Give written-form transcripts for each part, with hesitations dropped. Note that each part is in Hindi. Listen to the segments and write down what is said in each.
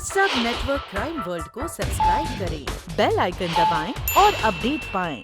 सब नेटवर्क क्राइम वर्ल्ड को सब्सक्राइब करें, बेल आइकन दबाएं और अपडेट पाएं।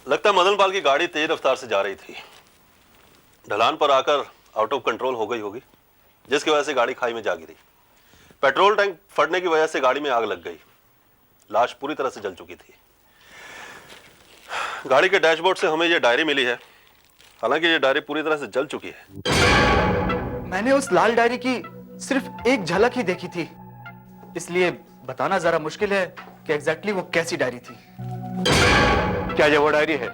लगता है मदन पाल की गाड़ी तेज रफ्तार से जा रही थी, ढलान पर आकर आउट ऑफ कंट्रोल हो गई होगी, जिसकी वजह से गाड़ी खाई में जा गिरी। पेट्रोल टैंक फटने की वजह से गाड़ी में आग लग गई। लाश पूरी तरह से जल चुकी थी। गाड़ी के डैशबोर्ड से हमें यह डायरी मिली है, हालांकि ये डायरी पूरी तरह से जल चुकी है। मैंने उस लाल डायरी की सिर्फ एक झलक ही देखी थी, इसलिए बताना जरा मुश्किल है कि एग्जैक्टली वो कैसी डायरी थी। क्या ये वो डायरी है?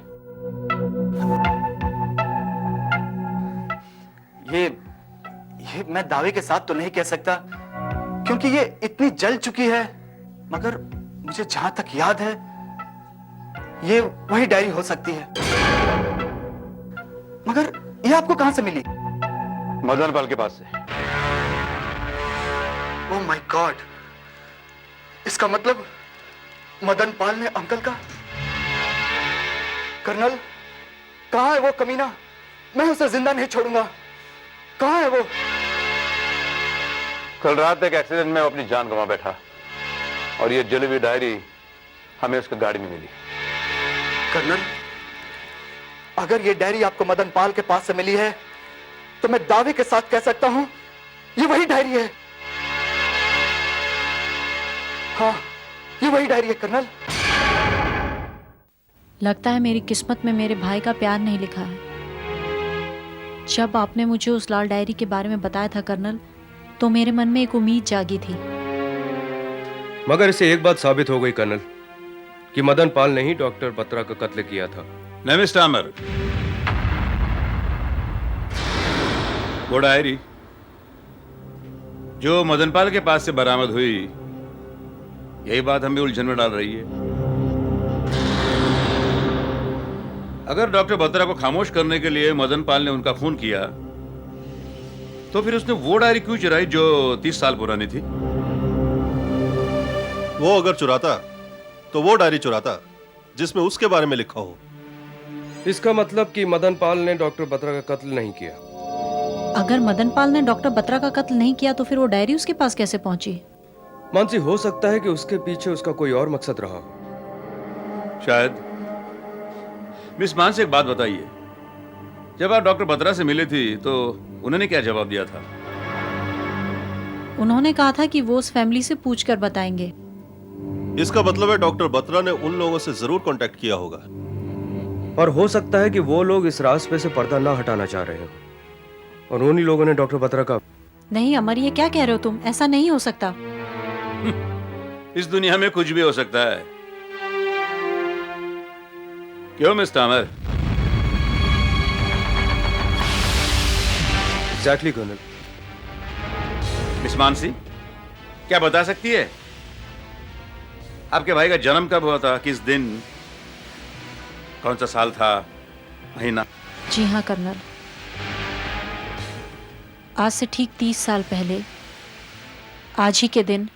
ये मैं दावे के साथ तो नहीं कह सकता, क्योंकि ये इतनी जल चुकी है, मगर मुझे जहां तक याद है ये वही डायरी हो सकती है। मगर ये आपको कहां से मिली? मदन पाल के पास से। ओह माय गॉड, इसका मतलब मदन पाल ने अंकल का। कर्नल, कहां है वो कमीना? मैं उसे जिंदा नहीं छोड़ूंगा। कहां है वो? कल रात एक एक्सीडेंट में वो अपनी जान गंवा बैठा और ये जली हुई डायरी हमें उसकी गाड़ी में मिली। कर्नल, अगर ये डायरी आपको मदन पाल के पास से मिली है तो मैं दावे के साथ कह सकता हूं ये वही डायरी है। हाँ, ये वही डायरी है कर्नल। लगता है मेरी किस्मत में मेरे भाई का प्यार नहीं लिखा है। जब आपने मुझे उस लाल डायरी के बारे में बताया था कर्नल, तो मेरे मन में एक उम्मीद जागी थी। मगर इसे एक बात साबित हो गई कर्नल कि मदन पाल ने ही डॉक्टर बत्रा का कत्ल किया था। नहीं मिस्टर आमिर, वो डायरी जो मदन पाल के पास से बरामद हुई, यही बात हमें उलझन में डाल रही है। अगर डॉक्टर बत्रा को खामोश करने के लिए मदन पाल ने उनका खून किया, तो फिर उसने वो डायरी क्यों चुराई जो 30 साल पुरानी थी? वो अगर चुराता तो वो डायरी चुराता जिसमें उसके बारे में लिखा हो। इसका मतलब कि मदन पाल ने डॉक्टर बत्रा का कत्ल नहीं किया। अगर मदन पाल ने डॉक्टर बत्रा का कत्ल नहीं किया तो फिर वो डायरी उसके पास कैसे पहुंची? मानसी, हो सकता है कि उसके पीछे उसका कोई और मकसद रहा हो। शायद। मिस मानसी, एक बात बताइए, जब आप डॉक्टर बत्रा से मिले थी तो उन्होंने क्या जवाब दिया था? उन्होंने कहा था कि वो उस फैमिली से पूछकर बताएंगे। इसका मतलब है डॉक्टर बत्रा ने उन लोगों से जरूर कांटेक्ट किया होगा, और हो सकता है कि वो लोग इस राज पे से पर्दा ना हटाना चाह रहे हो और उन्हीं लोगों ने डॉक्टर बत्रा का। नहीं अमर, ये क्या कह रहे हो तुम? ऐसा नहीं हो सकता। इस दुनिया में कुछ भी हो सकता है। क्यों mister Aamir? Exactly colonel. Miss Mansi, क्या बता सकती है आपके भाई का जन्म कब हुआ था? किस दिन? कौन सा साल था? महीना? जी हाँ कर्नल, आज से ठीक 30 साल पहले आज ही के दिन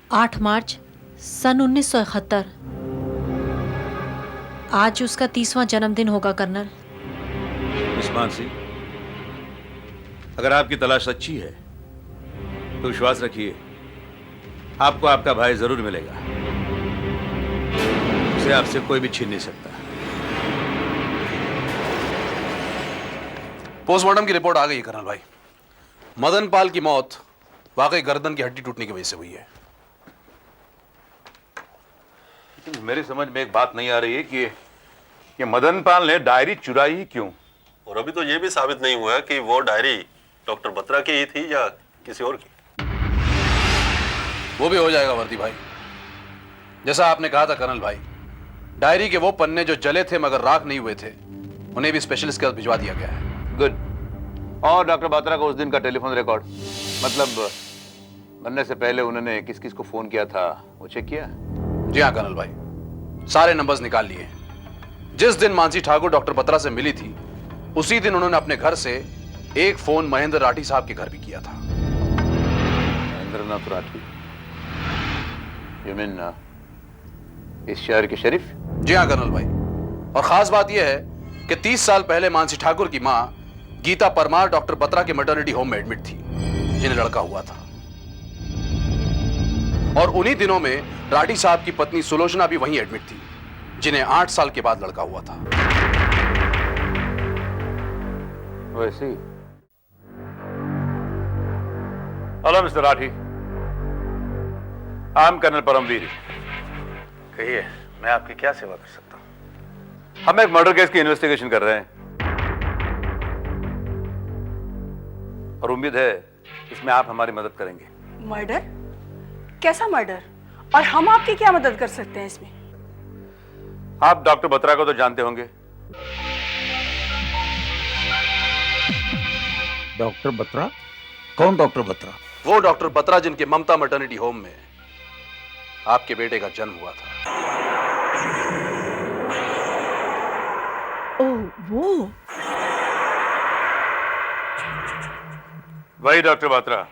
8 मार्च सन 1971 आज उसका 30वां जन्मदिन होगा कर्नल। मिस मानसी, अगर आपकी तलाश सच्ची है तो विश्वास रखिए, आपको आपका भाई जरूर मिलेगा। उसे आपसे कोई भी छीन नहीं सकता। पोस्टमार्टम की रिपोर्ट आ गई है कर्नल भाई। मदन पाल की मौत वाकई गर्दन की हड्डी टूटने की वजह से हुई है। मेरी समझ में एक बात नहीं आ रही है कि मदन पाल ने डायरी चुराई ही क्यों? और अभी तो ये भी साबित नहीं हुआ कि वो डायरी डॉक्टर बत्रा की ही थी या किसी और की। वो भी हो जाएगा वर्दी भाई। जैसा आपने कहा था कर्नल भाई, डायरी के वो पन्ने जो जले थे मगर राख नहीं हुए थे, उन्हें भी स्पेशलिस्ट के पास भिजवा दिया गया है। गुड। और डॉक्टर बत्रा का उस दिन का टेलीफोन रिकॉर्ड, मतलब बनने से पहले उन्होंने किस किस को फोन किया था, वो चेक किया? जी हाँ कर्नल भाई, सारे नंबर्स निकाल लिए। जिस दिन मानसी ठाकुर डॉक्टर बत्रा से मिली थी, उसी दिन उन्होंने अपने घर से एक फोन महेंद्र राठी साहब के घर भी किया था। महेंद्रनाथ राठी? यू मीन इस शहर के शरीफ? जी हाँ कर्नल भाई, और खास बात यह है कि 30 साल पहले मानसी ठाकुर की मां गीता परमार डॉक्टर बत्रा के मैटरनिटी होम में एडमिट थी, जिन्हें लड़का हुआ था। और उन्हीं दिनों में राठी साहब की पत्नी सुलोचना भी वहीं एडमिट थी, जिन्हें 8 साल के बाद लड़का हुआ था। वैसे ही। Hello mister Rathi, I am colonel Paramvir. कहिए, मैं आपकी क्या सेवा कर सकता हूं? हम एक मर्डर केस की इन्वेस्टिगेशन कर रहे हैं और उम्मीद है इसमें आप हमारी मदद करेंगे। मर्डर? कैसा मर्डर? और हम आपकी क्या मदद कर सकते हैं इसमें? आप डॉक्टर बत्रा को तो जानते होंगे। डॉक्टर बत्रा? कौन डॉक्टर बत्रा? वो डॉक्टर बत्रा जिनके ममता मैटरनिटी होम में आपके बेटे का जन्म हुआ था। ओह, वो वही डॉक्टर बत्रा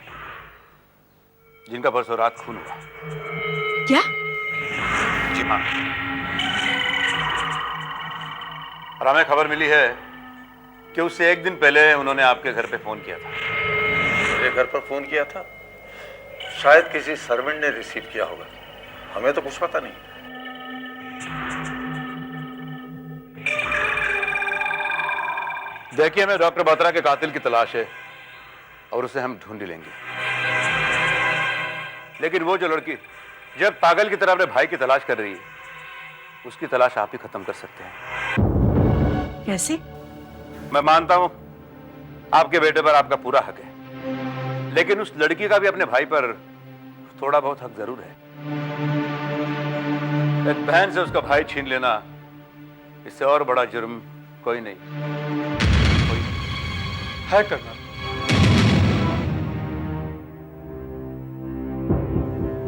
जिनका परसों रात खून हुआ। क्या? जी हाँ। और हमें खबर मिली है कि उससे एक दिन पहले उन्होंने आपके घर पे फोन किया था। मेरे घर पर फोन किया था? शायद किसी सर्वेंट ने रिसीव किया होगा, हमें तो कुछ पता नहीं। देखिए, हमें डॉक्टर बत्रा के कातिल की तलाश है और उसे हम ढूंढ लेंगे। लेकिन वो जो लड़की जब पागल की तरह अपने भाई की तलाश कर रही है, उसकी तलाश आप ही खत्म कर सकते हैं। कैसे? मैं मानता हूं आपके बेटे पर आपका पूरा हक है, लेकिन उस लड़की का भी अपने भाई पर थोड़ा बहुत हक जरूर है। एक बहन से उसका भाई छीन लेना, इससे और बड़ा जुर्म कोई नहीं। है कर्नल,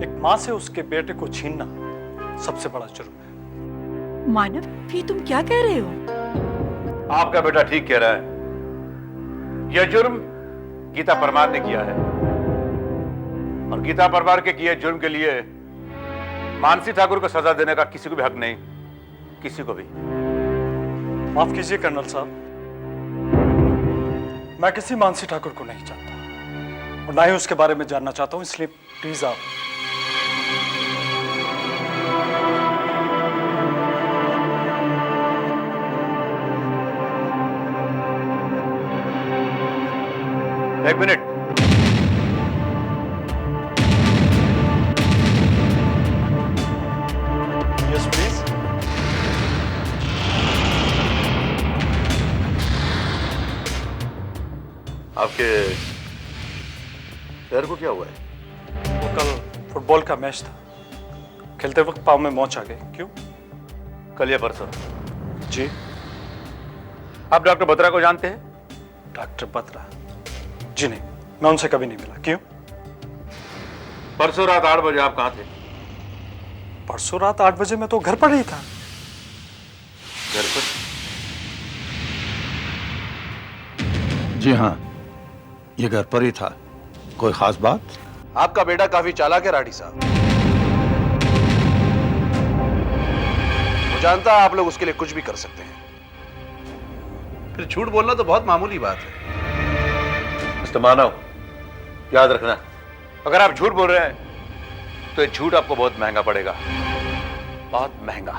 एक मां से उसके बेटे को छीनना सबसे बड़ा जुर्म है। मानव, ये तुम क्या कह रहे हो? आपका बेटा ठीक कह रहा है। यह जुर्म गीता परमार ने किया है और गीता परमार के किए जुर्म के लिए मानसी ठाकुर को सजा देने का किसी को भी हक नहीं, किसी को भी। माफ कीजिए कर्नल साहब, मैं किसी मानसी ठाकुर को नहीं जानता और ना ही उसके बारे में जानना चाहता हूं, इसलिए प्लीज आप। एक मिनट। Yes please. आपके पैर को क्या हुआ है? वो कल फुटबॉल का मैच था, खेलते वक्त पाँव में मोच आ गई। क्यों? कल या परसों? जी। आप डॉक्टर बत्रा को जानते हैं? डॉक्टर बत्रा? जी नहीं, मैं उनसे कभी नहीं मिला। क्यों? परसों रात 8 बजे आप कहां थे? परसों रात 8 बजे मैं तो घर पर ही था। घर पर? जी हाँ, ये घर पर ही था। कोई खास बात? आपका बेटा काफी चालाक है राठी साहब। वो जानता है आप लोग उसके लिए कुछ भी कर सकते हैं, फिर झूठ बोलना तो बहुत मामूली बात है। मिस्टर मानव, याद रखना, अगर आप झूठ बोल रहे हैं तो ये झूठ आपको बहुत महंगा पड़ेगा, बहुत महंगा।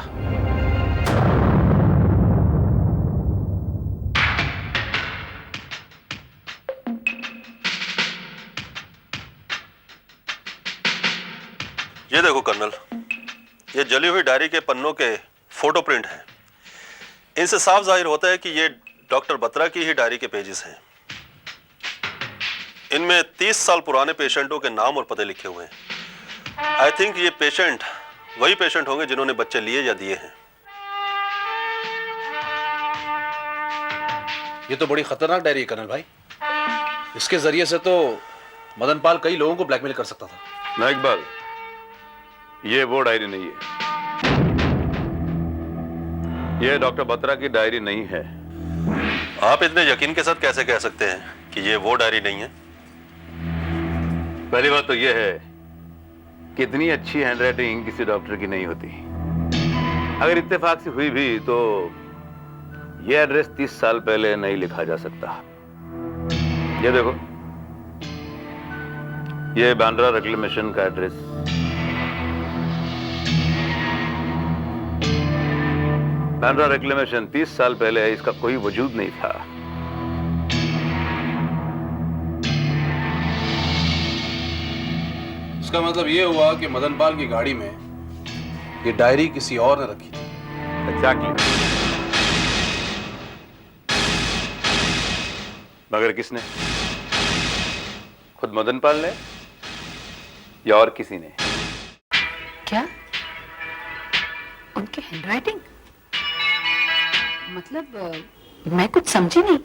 ये देखो कर्नल, ये जली हुई डायरी के पन्नों के फोटो प्रिंट हैं। इनसे साफ जाहिर होता है कि ये डॉक्टर बत्रा की ही डायरी के पेजेस हैं। इनमें 30 साल पुराने पेशेंटों के नाम और पते लिखे हुए हैं। आई थिंक ये पेशेंट वही पेशेंट होंगे जिन्होंने बच्चे लिए या दिए हैं। ये तो बड़ी खतरनाक डायरी है कर्नल भाई। इसके जरिए से तो मदन पाल कई लोगों को ब्लैकमेल कर सकता था। ना इकबाल, ये वो डायरी नहीं है। ये डॉक्टर बत्रा की डायरी नहीं है। आप इतने यकीन के साथ कैसे कह सकते हैं कि ये वो डायरी नहीं है? पहली बात तो यह है कि इतनी अच्छी हैंडराइटिंग किसी डॉक्टर की नहीं होती। अगर इत्तेफाक से हुई भी तो यह एड्रेस 30 साल पहले नहीं लिखा जा सकता। ये देखो, ये बांद्रा रिक्लेमेशन का एड्रेस। बांद्रा रिक्लेमेशन 30 साल पहले इसका कोई वजूद नहीं था। इसका मतलब ये हुआ कि मदनपाल की गाड़ी में ये डायरी किसी और ने रखी थी। एग्जैक्टली। मगर किसने? खुद मदनपाल ने या और किसी ने? क्या? उनकी हैंडराइटिंग? मतलब मैं कुछ समझी नहीं।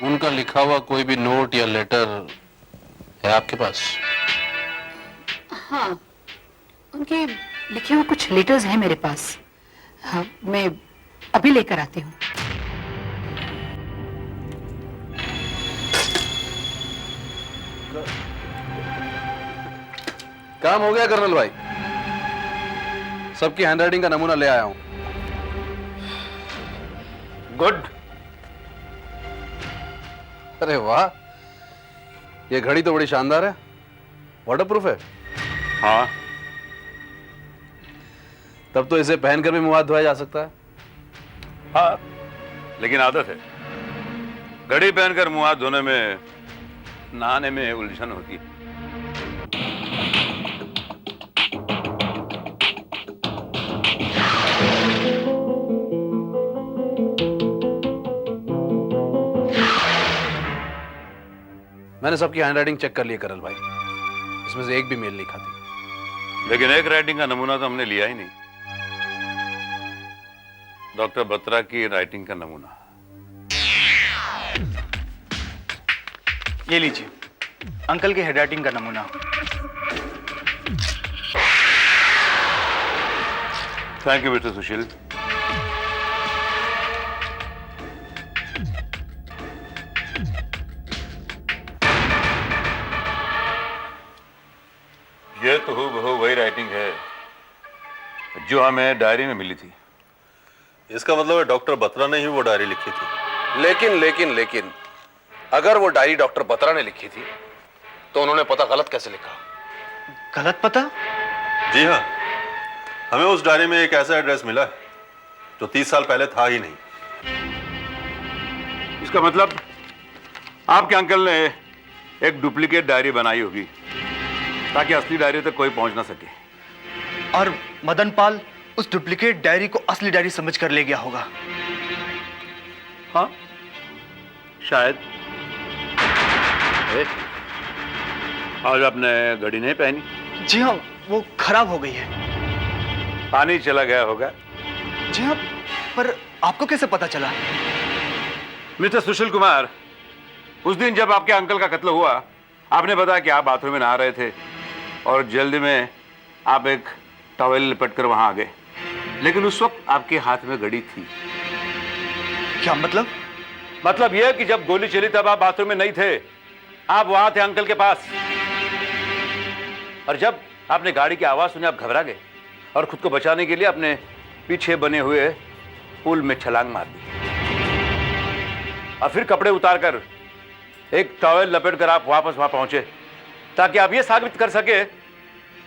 उनका लिखा हुआ कोई भी नोट या लेटर है आपके पास? हाँ, उनके लिखे हुए कुछ लेटर्स हैं मेरे पास। हाँ, मैं अभी लेकर आती हूँ। काम हो गया कर्नल भाई, सबकी हैंडराइटिंग का नमूना ले आया हूं। गुड। अरे वाह, ये घड़ी तो बड़ी शानदार है, वाटरप्रूफ है। हाँ, तब तो इसे पहनकर भी मुंह हाथ धोया जा सकता है। हाँ, लेकिन आदत है, घड़ी पहनकर मुंह हाथ धोने में नहाने में उलझन होती है। मैंने सबकी हैंडराइटिंग चेक कर ली कर्नल भाई, इसमें से एक भी मेल नहीं खाती। लेकिन एक राइटिंग का नमूना तो हमने लिया ही नहीं, डॉक्टर बत्रा की राइटिंग का नमूना। ये लीजिए, अंकल की हैंडराइटिंग का नमूना। थैंक यू मिस्टर सुशील। ये तो हूबहू वही राइटिंग है जो हमें डायरी में मिली थी। इसका मतलब है डॉक्टर बत्रा ने ही वो डायरी लिखी थी। लेकिन अगर वो डायरी डॉक्टर बत्रा ने लिखी थी तो उन्होंने पता गलत कैसे लिखा? गलत पता? जी हाँ, हमें उस डायरी में एक ऐसा एड्रेस मिला है जो 30 साल पहले था ही नहीं। इसका मतलब आपके अंकल ने एक डुप्लीकेट डायरी बनाई होगी ताकि असली डायरी तक कोई पहुंच ना सके। और मदनपाल उस डुप्लीकेट डायरी को असली डायरी समझकर ले गया होगा। हाँ, शायद। आज आपने घड़ी नहीं पहनी? जी हाँ, वो खराब हो गई है। पानी चला गया होगा। जी हाँ, पर आपको कैसे पता चला? मिस्टर सुशील कुमार, उस दिन जब आपके अंकल का कत्ल हुआ, आपने बताया कि आप बाथरूम में नहा रहे थे और जल्दी में आप एक टॉवेल लिपट कर वहां आ गए, लेकिन उस वक्त आपके हाथ में घड़ी थी। क्या मतलब? मतलब यह कि जब गोली चली तब आप बाथरूम में नहीं थे, आप वहां थे अंकल के पास। और जब आपने गाड़ी की आवाज सुनी, आप घबरा गए और खुद को बचाने के लिए अपने पीछे बने हुए पुल में छलांग मार दी और फिर कपड़े उतारकर एक टॉवेल लपेटकर आप वापस वहां पहुंचे ताकि आप यह साबित कर सके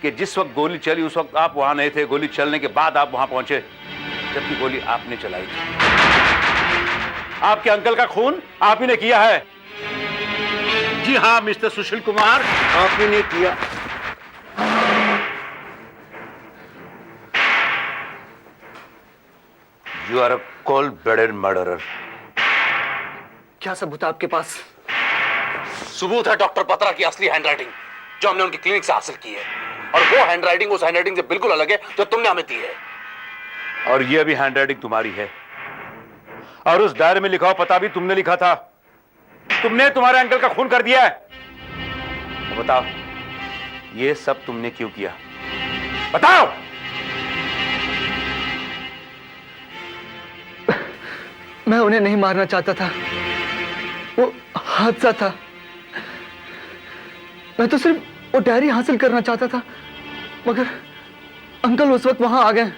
कि जिस वक्त गोली चली उस वक्त आप वहां नहीं थे। गोली चलने के बाद आप वहां पहुंचे जबकि गोली आपने चलाई थी। आपके अंकल का खून आप ही ने किया है। जी हां मिस्टर सुशील कुमार, आप ही ने किया। You are a cold blooded murderer. क्या सबूत है आपके पास? सबूत है डॉक्टर बत्रा की असली हैंडराइटिंग जो हमने उनकी क्लिनिक से हासिल की है, और वो हैंडराइटिंग उस हैंडराइटिंग से बिल्कुल अलग है जो तुमने हमें दी है। और यह भी हैंडराइटिंग तुम्हारी है, और उस डायरी में लिखा हुआ पता भी तुमने लिखा था। तुमने तुम्हारे अंकल का खून कर दिया है। तो बताओ, यह सब तुमने क्यों किया? बताओ। मैं उन्हें नहीं मारना चाहता था, वो हादसा था। मैं तो सिर्फ वो डायरी हासिल करना चाहता था, मगर अंकल उस वक्त वहां आ गए।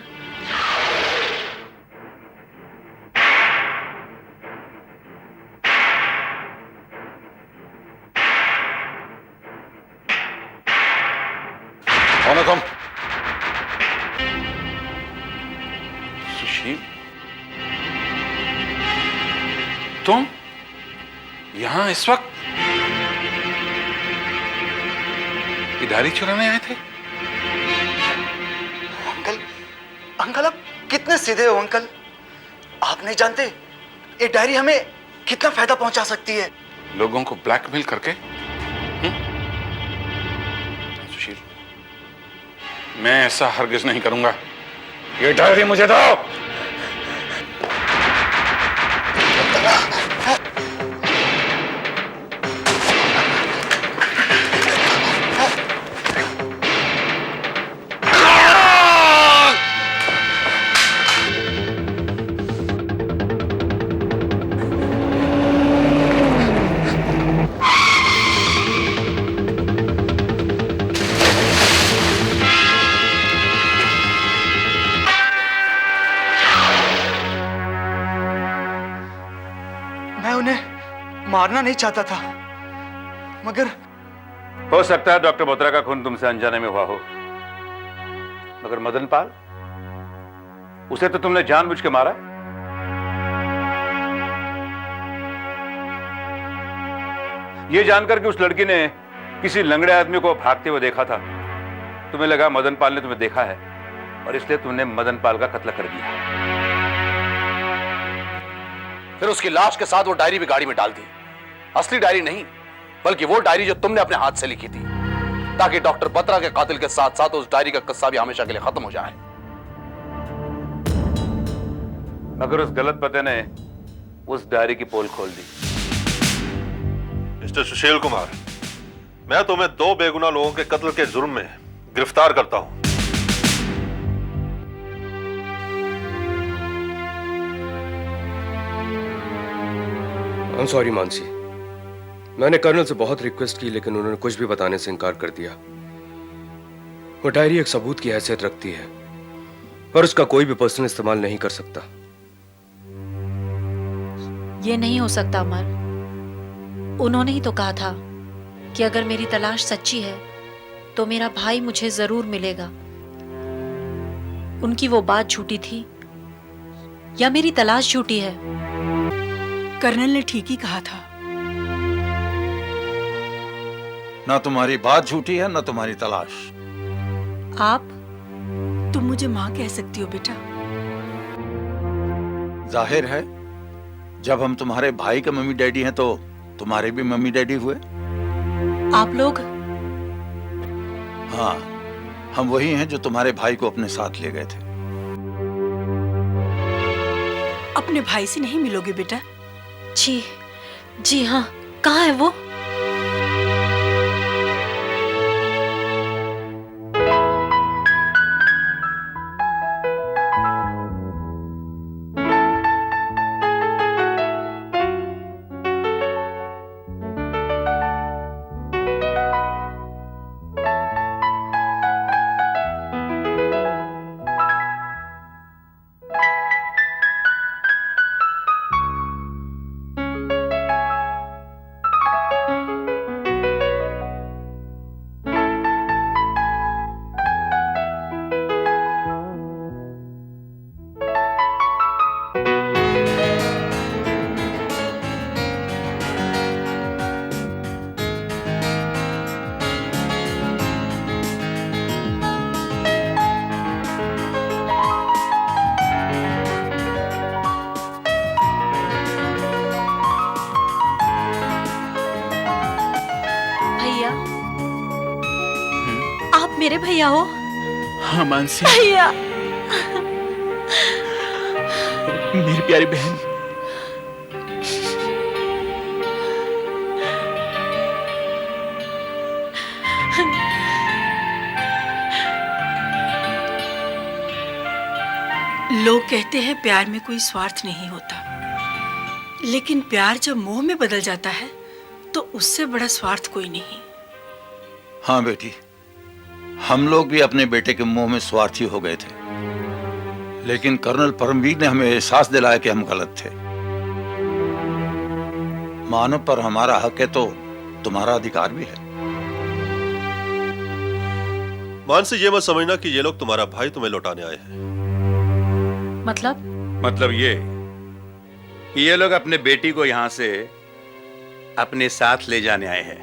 कौन हो तुम? सुशील, तुम यहां इस वक्त ये डायरी चुराने आए थे? अंकल, अंकल आप कितने सीधे हो अंकल। आप नहीं जानते ये डायरी हमें कितना फायदा पहुंचा सकती है। लोगों को ब्लैकमेल करके? सुशील, मैं ऐसा हरगिज नहीं करूंगा। ये डायरी मुझे दो। मैं उन्हें मारना नहीं चाहता था, मगर हो सकता है डॉक्टर बोत्रा का खून तुमसे अनजाने में हुआ हो, मगर मदन पाल, उसे तो तुमने जानबूझ के मारा। यह जानकर कि उस लड़की ने किसी लंगड़े आदमी को भागते हुए देखा था, तुम्हें लगा मदन पाल ने तुम्हें देखा है और इसलिए तुमने मदन पाल का कत्ल कर दिया। फिर उसकी लाश के साथ वो डायरी भी गाड़ी में डाल दी। असली डायरी नहीं, बल्कि वो डायरी जो तुमने अपने हाथ से लिखी थी, ताकि डॉक्टर बत्रा के कातिल के साथ साथ उस डायरी का किस्सा भी हमेशा के लिए खत्म हो जाए। मगर उस गलत पते ने उस डायरी की पोल खोल दी। मिस्टर सुशील कुमार, मैं तुम्हें 2 बेगुनाह लोगों के कत्ल के जुर्म में गिरफ्तार करता हूं। I'm sorry मानसी, मैंने कर्नल से बहुत रिक्वेस्ट की लेकिन उन्होंने कुछ भी बताने से इनकार कर दिया। वो डायरी एक सबूत की हैसियत रखती है और उसका कोई भी पर्सनल इस्तेमाल नहीं कर सकता। ये नहीं हो सकता अमर। उन्होंने ही तो कहा था कि अगर मेरी तलाश सच्ची है तो मेरा भाई मुझे जरूर मिलेगा। उनकी वो बात झूठी थी या मेरी तलाश झूठी है? कर्नल ने ठीक ही कहा था। ना तुम्हारी बात झूठी है ना तुम्हारी तलाश। आप? तुम मुझे माँ कह सकती हो बेटा। जाहिर है जब हम तुम्हारे भाई के मम्मी डैडी हैं तो तुम्हारे भी मम्मी डैडी हुए। आप लोग? हाँ, हम वही हैं जो तुम्हारे भाई को अपने साथ ले गए थे। अपने भाई से नहीं मिलोगे बेटा? जी, जी हाँ। कहाँ है वो? आप मेरे भैया हो? हाँ मानसी, भैया। मेरी प्यारी बहन। लोग कहते हैं प्यार में कोई स्वार्थ नहीं होता, लेकिन प्यार जब मोह में बदल जाता है तो उससे बड़ा स्वार्थ कोई नहीं। हाँ बेटी, हम लोग भी अपने बेटे के मुंह में स्वार्थी हो गए थे, लेकिन कर्नल परमवीर ने हमें एहसास दिलाया कि हम गलत थे। मानव पर हमारा हक है तो तुम्हारा अधिकार भी है। मानसी, ये मत समझना कि ये लोग तुम्हारा भाई तुम्हें लौटाने आए हैं। मतलब ये कि ये लोग अपने बेटी को यहां से अपने साथ ले जाने आए हैं,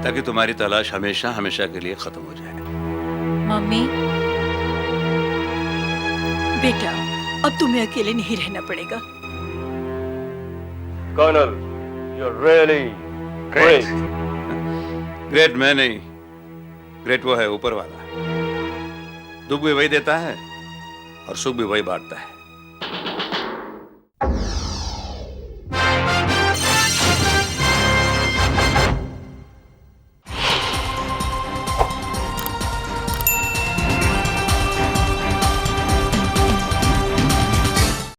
ताकि तुम्हारी तलाश हमेशा हमेशा के लिए खत्म हो जाए। मम्मी, बेटा अब तुम्हें अकेले नहीं रहना पड़ेगा। Colonel, you're really great. Great मैं नहीं, ग्रेट वो है ऊपर वाला। दुख भी वही देता है और सुख भी वही बांटता है।